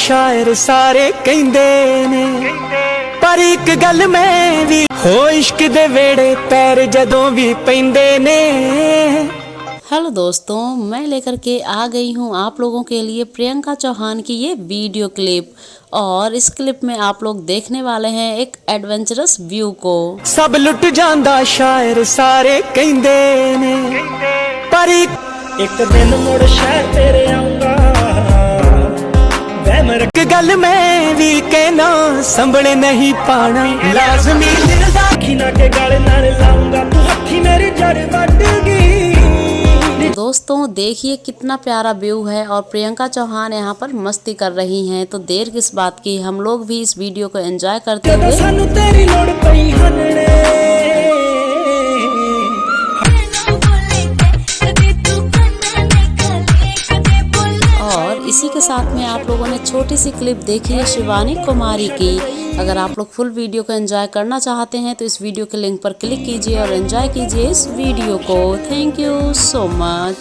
शायर सारे कहंदे ने, पर एक गल मैं भी हो इश्क दे वेड़े पैर जदों भी पैंदे ने। हेलो दोस्तों, मैं लेकर के आ गई हूँ आप लोगों के लिए प्रियंका चौहान की ये वीडियो क्लिप। और इस क्लिप में आप लोग देखने वाले हैं एक एडवेंचरस व्यू को। सब लुट जांदा शायर सारे कहंदे ने, पर एक दिन मुड़ शहर तेरे आऊंगा। एक गल मैं भी कहना संभले नहीं पाना, लाजमी दिल दा खिना के गल नाल लाऊंगा, तू हथी मेरी जड़ वट गई। दोस्तों देखिए कितना प्यारा व्यू है और प्रियंका चौहान यहाँ पर मस्ती कर रही हैं। तो देर किस बात की, हम लोग भी इस वीडियो को एंजॉय करते हुए और इसी के साथ में आप लोगों ने छोटी सी क्लिप देखी है शिवानी कुमारी की। अगर आप लोग फुल वीडियो को एंजॉय करना चाहते हैं तो इस वीडियो के लिंक पर क्लिक कीजिए और एंजॉय कीजिए इस वीडियो को। Thank you so much.